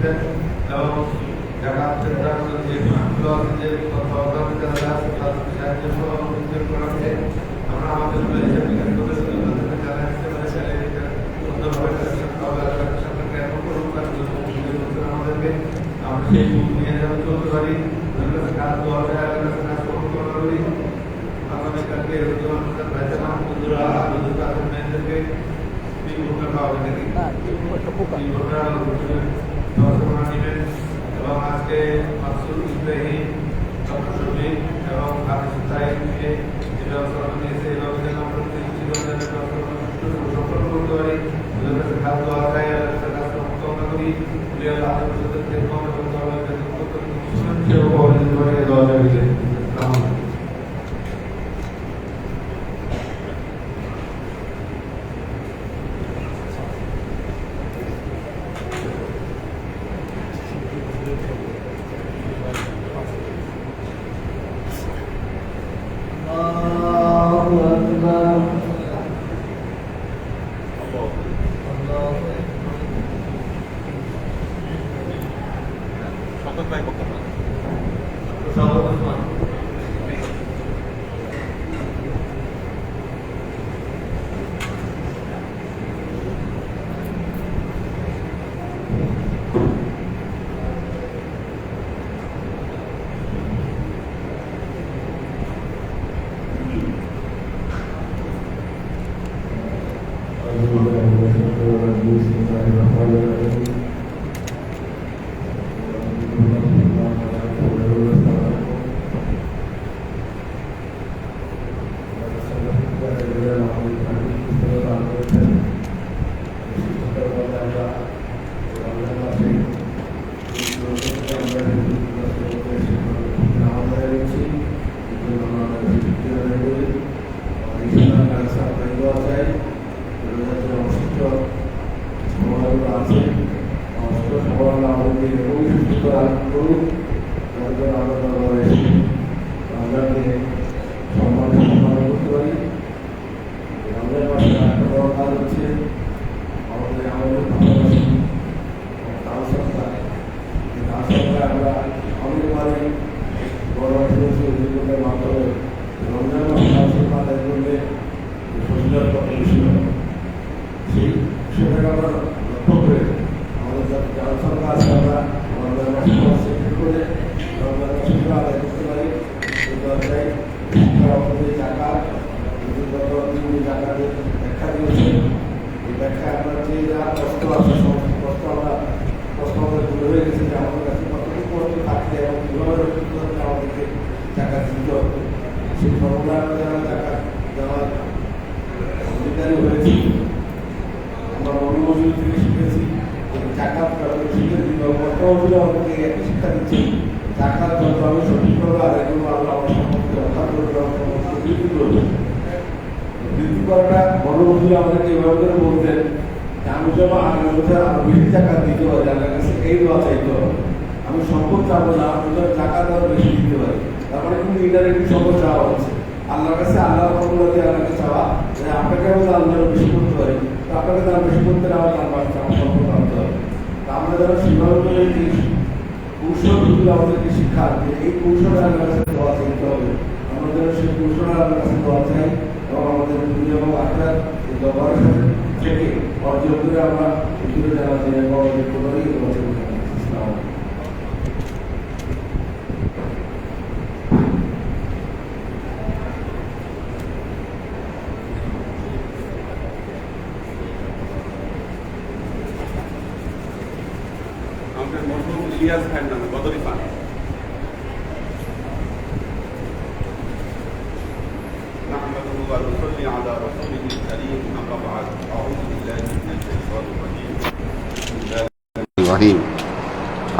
করতেন এবং জাকাত ফিতরার যে বিষয়গুলো আছে, যে সহযোগিতা যারা আছে তাদের সাহায্য সহযোগিতা করাকে আমরা আমাদের হিসাব নিকাশ করে যারা একেবারে সুন্দরভাবে সরকারকে এখন করুন আমাদেরকে আমরা সেই নিয়ে যেন চলতে পারি, কাজ দেওয়া যায়, কাজ করতে পারি। আগামীকালকে মেয়েদেরকে এবং আজকে মাসুদ ইব্রাহিম শফিক এবং হাফিজ সাহেবকে যে ব্যবস্থা নিয়েছে এই ব্যবস্থা আমরা সফল করতে পারি, ওদের কাছে কাজ দেওয়া যায়, কাজ কামনা করি দেওয়া যাবে।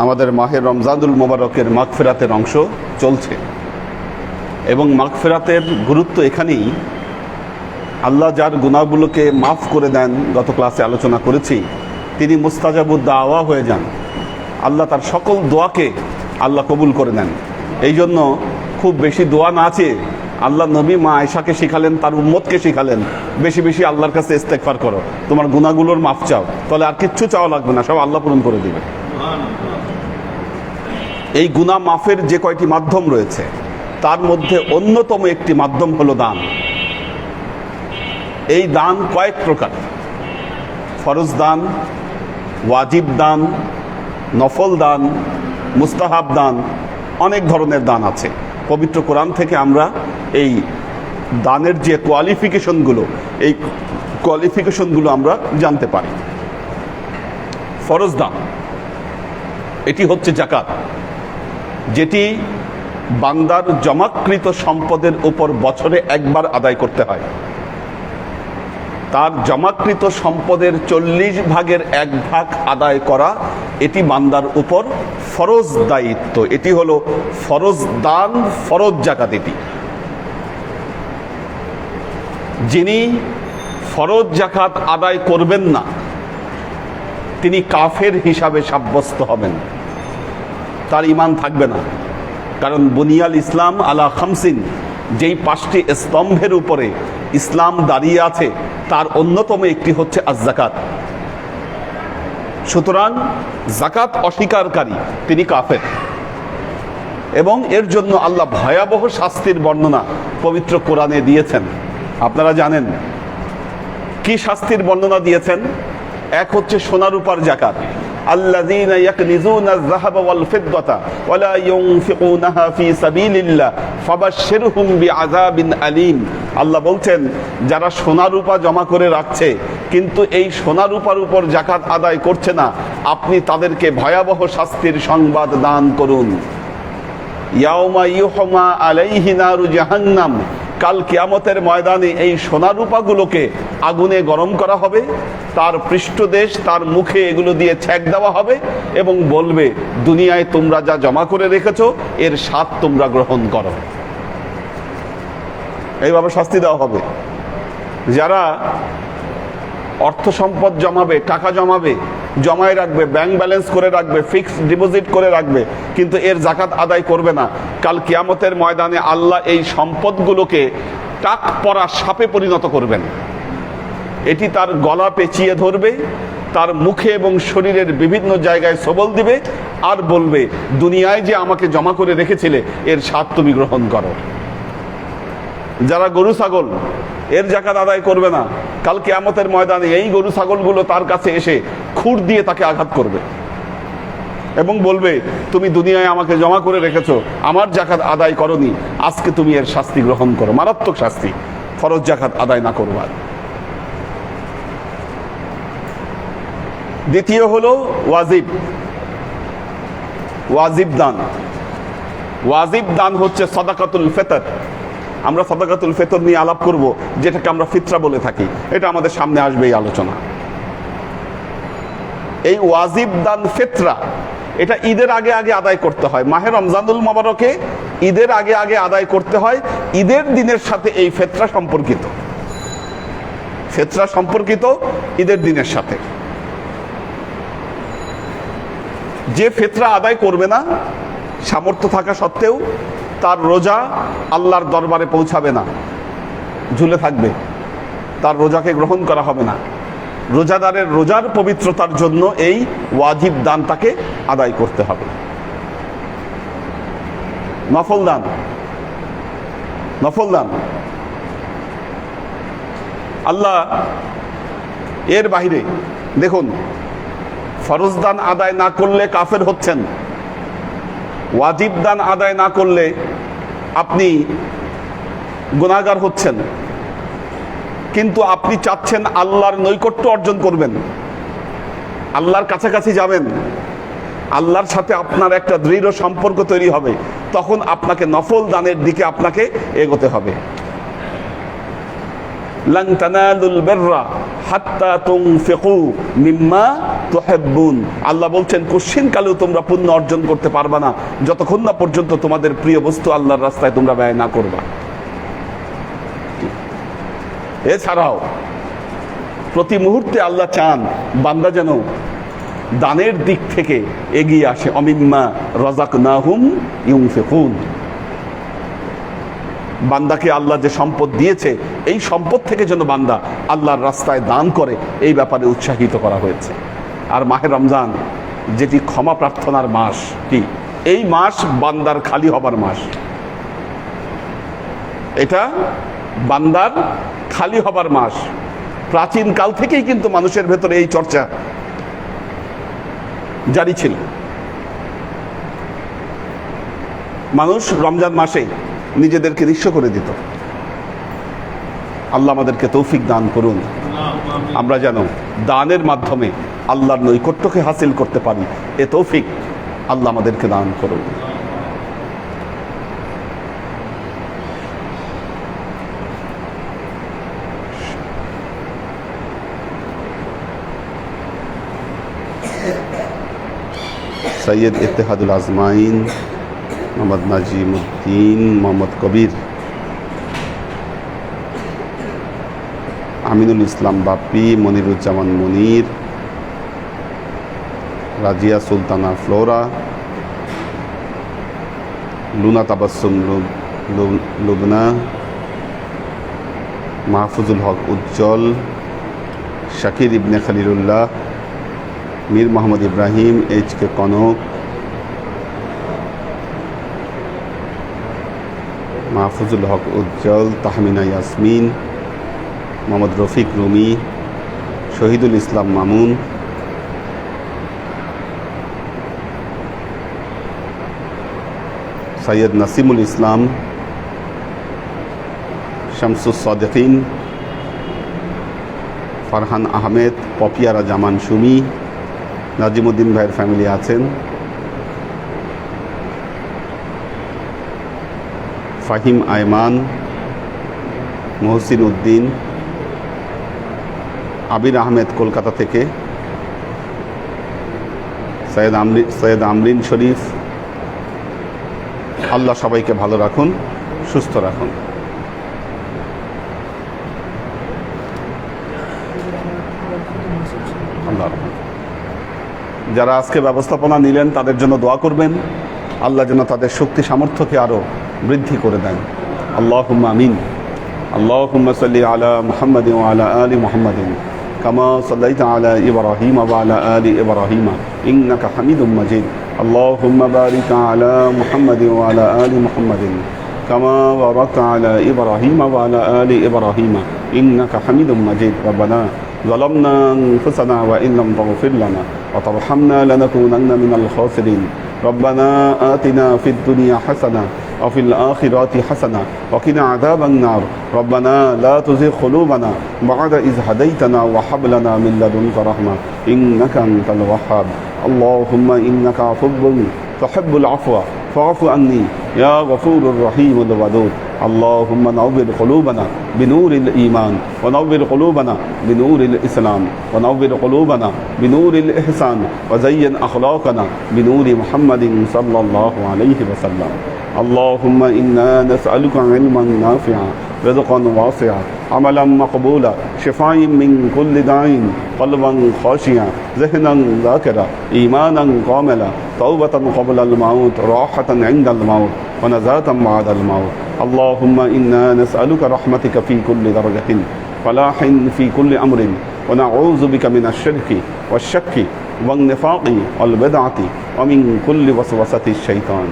আমাদের মাহে রমজানুল মোবারকের মাগফিরাতের অংশ চলছে এবং মাগফিরাতের গুরুত্ব এখানেই, আল্লাহ যার গুনাহগুলোকে মাফ করে দেন, গত ক্লাসে আলোচনা করেছি, তিনি মুস্তাজাবুদ দাওয়া হয়ে যান। আল্লাহ তার সকল দোয়াকে আল্লাহ কবুল করে নেন। এই জন্য খুব বেশি দোয়া না চেয়ে আল্লাহ নবী মা আয়েশাকে শিখালেন, তার উম্মতকে শিখালেন, বেশি বেশি আল্লাহর কাছে ইস্তেগফার করো, তোমার গুনাহগুলোর মাফ চাও, তাহলে আর কিচ্ছু চাওয়া লাগবে না, সব আল্লাহ পূরণ করে দিবে। এই গুনাহ মাফের যে কয়টি মাধ্যম রয়েছে তার মধ্যে অন্যতম একটি মাধ্যম হলো দান। এই দান কয়েক প্রকার: ফরজ দান, ওয়াজিব দান, নফল দান, মুস্তাহাব দান, অনেক ধরনের দান আছে। পবিত্র কোরআন থেকে আমরা এই দানের যে কোয়ালিফিকেশনগুলো, এই কোয়ালিফিকেশনগুলো আমরা জানতে পারি। ফরজ দান এটি হচ্ছে যাকাত, যেটি বান্দার জমাকৃত সম্পদের উপর বছরে একবার আদায় করতে হয়। তার জমাকৃত সম্পদের 40 ভাগের 1 ভাগ আদায় করা এটি বান্দার উপর ফরজ দায়িত্ব। এটি হলো ফরজ দান, ফরজ যাকাত। এটি যিনি ফরজ যাকাত আদায় করবেন না তিনি কাফের হিসাবে সাব্যস্ত হবেন, তার ঈমান থাকবে না। কারণ বুনিয়াল ইসলাম আলা খামসিন, যেই 5টি স্তম্ভের উপরে ইসলাম দাঁড়িয়ে আছে তার অন্যতম একটি হচ্ছে আজ-যাকাত। সুতরাং যাকাত অস্বীকারী তিনি কাফের, এবং এর জন্য আল্লাহ ভয়াবহ শাস্তির বর্ণনা পবিত্র কোরআনে দিয়েছেন। আপনারা জানেন কি শাস্তির বর্ণনা দিয়েছেন? এক হচ্ছে সোনা রূপার যাকাত। আল্লাযীনা ইয়াকনিজুনা আয-যাহাবা ওয়াল ফিদ্দাতা ওয়া লা ইউনফিকুনাহা ফী সাবিলিল্লাহ ফাবাশশিরহুম বিআযাবিন আলীম। আল্লাহ বলছেন, যারা সোনা রূপা জমা করে রাখছে কিন্তু এই সোনা রূপার উপর যাকাত আদায় করছে না, আপনি তাদেরকে ভয়াবহ শাস্তির সংবাদ দান করুন। ইয়াউমা ইউহমা আলাইহি নারু জাহান্নাম, কাল কিয়ামতের ময়দানে এই সোনা রূপাগুলোকে আগুনে গরম করা হবে, তার পৃষ্ঠদেশ তার মুখে এগুলো দিয়ে ছ্যাঁক দেওয়া হবে এবং বলবে, দুনিয়ায় তোমরা যা জমা করে রেখেছো এর স্বাদ তোমরা গ্রহণ করো। এইভাবে শাস্তি দেওয়া হবে। যারা অর্থ সম্পদ জমাবে, টাকা জমাবে, জমায় রাখবে, ব্যাংক ব্যালেন্স করে রাখবে, ফিক্সড ডিপোজিট করে রাখবে, কিন্তু এর যাকাত আদায় করবে না, কাল কিয়ামতের ময়দানে আল্লাহ এই সম্পদগুলোকে টাক পরা সাপে পরিণত করবেন। এটি তার গলা পেঁচিয়ে ধরবে, তার মুখে এবং শরীরের বিভিন্ন জায়গায় সবল দিবে আর বলবে, দুনিয়ায় যে আমাকে জমা করে রেখেছিলে এর স্বাদ তুমি গ্রহণ করো। যারা গরু ছাগল, এর যাকাত আদায় করবে না, কাল কিয়ামতের ময়দানে এই গরু ছাগলগুলো তার কাছে এসে খুর দিয়ে তাকে আঘাত করবে এবং বলবে, তুমি দুনিয়ায় আমাকে জমা করে রেখেছো, আমার যাকাত আদায় করনি, আজকে তুমি এর শাস্তি গ্রহণ করো। মারাত্মক শাস্তি ফরজ যাকাত আদায় না করবার। দ্বিতীয় হলো ওয়াজিব। ওয়াজিব দান। ওয়াজিব দান হচ্ছে সাদাকাতুল ফিতর। আমরা সাদাকাতুল ফিতর নিয়ে আলাপ করব, যেটাকে আমরা ফিতরা বলে থাকি। এটা আমাদের সামনে আসবে এই আলোচনা। এই ওয়াজিব দান ফিতরা, এটা ঈদের আগে আগে আদায় করতে হয়। মাহে রমজানুল মুবারকে ঈদের আগে আগে আদায় করতে হয়। ঈদের দিনের সাথে এই ফিতরা সম্পর্কিত। ফিতরা সম্পর্কিত ঈদের দিনের সাথে। যে ফিতরা আদায় করবে না, সামর্থ্য থাকা সত্ত্বেও তার রোজা আল্লাহর দরবারে পৌঁছাবে না, ঝুলে থাকবে, তার রোজাকে গ্রহণ করা হবে না। রোজাদারের রোজার পবিত্রতার জন্য এই ওয়াজিব দান তাকে আদায় করতে হবে। নফল দান। নফল দান আল্লাহ এর বাইরে, দেখুন, ফরজ দান আদায় না করলে কাফের হচ্ছেন, ওয়াজিব দান আদায় না করলে আপনি গুনাহগার হচ্ছেন, কিন্তু আপনি চাচ্ছেন আল্লাহর নৈকট্য অর্জন করবেন, আল্লাহর কাছাকাছি যাবেন, আল্লাহর সাথে আপনার একটা দৃঢ় সম্পর্ক তৈরি হবে, তখন আপনাকে নফল দানের দিকে আপনাকে এগোতে হবে। লান তানালুল বিররা হাত্তা তুনফিকু মিম্মা তুহিব্বুন। আল্লাহ বলছেন, কোশ্চিন কালেও তোমরা পুণ্য অর্জন করতে পারবা না যতক্ষণ না পর্যন্ত তোমাদের প্রিয় বস্তু আল্লাহর রাস্তায় তোমরা ব্যয় না করবা। এছাড়াও প্রতি মুহূর্তে আল্লাহ চান বান্দা যেন দানের দিক থেকে এগিয়ে আসে। অমিম্মা রাযাকনাহুম ইউনফিকুন। বান্দাকে আল্লাহ যে সম্পদ দিয়েছে, এই সম্পদ থেকে যেন বান্দা আল্লাহর রাস্তায় দান করে, এই ব্যাপারে উৎসাহিত করা হয়েছে। আর মাহে রমজান, যেটি ক্ষমা প্রার্থনার মাস, কি এই মাস বান্দার খালি হবার মাস। এটা বান্দার খালি হবার মাস। প্রাচীন কাল থেকেই কিন্তু মানুষের ভেতরে এই চর্চা জারি ছিল। মানুষ রমজান মাসে নিজেদেরকে নিঃস্ব করে দিত। আল্লাহ আমাদেরকে তৌফিক দান করুন, আমরা যেন দানের মাধ্যমে আল্লাহর নৈকট্যকে হাসিল করতে পারি। এ তৌফিক আল্লাহ আমাদেরকে দান করুন। সৈয়দ ইত্তেহাদুল আজমাইন, মোহাম্মদ নাজিমুদ্দিন, মোহাম্মদ কবির, আমিনুল ইসলাম বাপ্পি, মনিরুজ্জামান মনির, রাজিয়া সুলতানা ফ্লোরা, লুনা তাবাসসুম লুবনা, মাহফুজুল হক উজ্জ্বল, শাকির ইবনে খলিলুল্লাহ, মীর মোহাম্মদ ইব্রাহিম, HK কনক, মাহফুজুল হক উজ্জ্বল, তাহমিনা ইয়াসমিন, মোহাম্মদ রফিক রুমি, শহীদুল ইসলাম মামুন, সৈয়দ নাসিমুল ইসলাম, শামসুস সাদিকিন, ফারহান আহমেদ, পপিয়ারা জামান সুমি, নাজিমুদ্দিন ভাইয়ের ফ্যামিলি আছেন, ফাহিম আয়মান, মহসিন উদ্দিন, আবির আহমেদ কলকাতা থেকে, সৈয়দ আমরিন শরীফ। আল্লাহ সবাইকে ভালো রাখুন, সুস্থ রাখুন। আল্লাহ যারা আজকে ব্যবস্থাপনা নিলেন তাদের জন্য দোয়া করবেন, আল্লাহ যেন তাদের শক্তি সামর্থ্যকে আরও বৃদ্ধি করে দেন। আল্লাহুম্মা আমিন। আল্লাহুম্মা সাল্লি আলা মুহাম্মাদিন ওয়া আলা আলি মুহাম্মাদিন কামা সাল্লাইতা আলা ইব্রাহিম ওয়া আলা আলি ইব্রাহিম ইন্নাকা হামিদুম মাজিদ। আল্লাহুম্মা বারিক আলা মুহাম্মাদিন ওয়া আলা আলি মুহাম্মাদিন কামা বারাকতা আলা ইব্রাহিম ওয়া আলা আলি ইব্রাহিম ইন্নাকা হামিদুম মাজিদ। রব্বানা ظلمنا أنفسنا وإن لم تغفر لنا وترحمنا لنكونن من الخاسرين. ربنا آتنا في الدنيا حسنة وفي الآخرة حسنة وقنا عذاب النار. ربنا لا تزغ قلوبنا بعد إذ هديتنا وهب لنا من لدنك رحمة إنك أنت الوهاب. اللهم إنك عفو تحب العفو فاعف عني يا غفور الرحيم الودود. اللهم نور قلوبنا بنور الإيمان ونور قلوبنا بنور الإسلام ونور قلوبنا بنور الإحسان وزين أخلاقنا بنور محمد صلى الله عليه وسلم. اللهم إنا نسألك علما نافعا رزقا واسعا عملا مقبولا شفاء من كل داء قلبا خاشعا ذهنا ذاكرا إيمانا كاملا توبة قبل الموت راحة عند الموت ونجاة بعد الموت. اللهم إنا نسألك رحمتك في كل درجة فلاح في كل أمر ونعوذ بك من الشرك والشك والنفاق والبدعة ومن كل وسوسة الشيطان.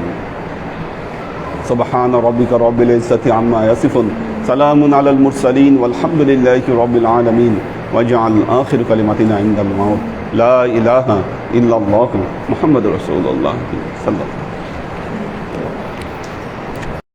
سبحان ربك رب العزة عما يصفون سلام على المرسلين والحمد لله رب العالمين. واجعل آخر كلمتنا عند الموت لا إله إلا الله محمد رسول الله صلى الله عليه وسلم.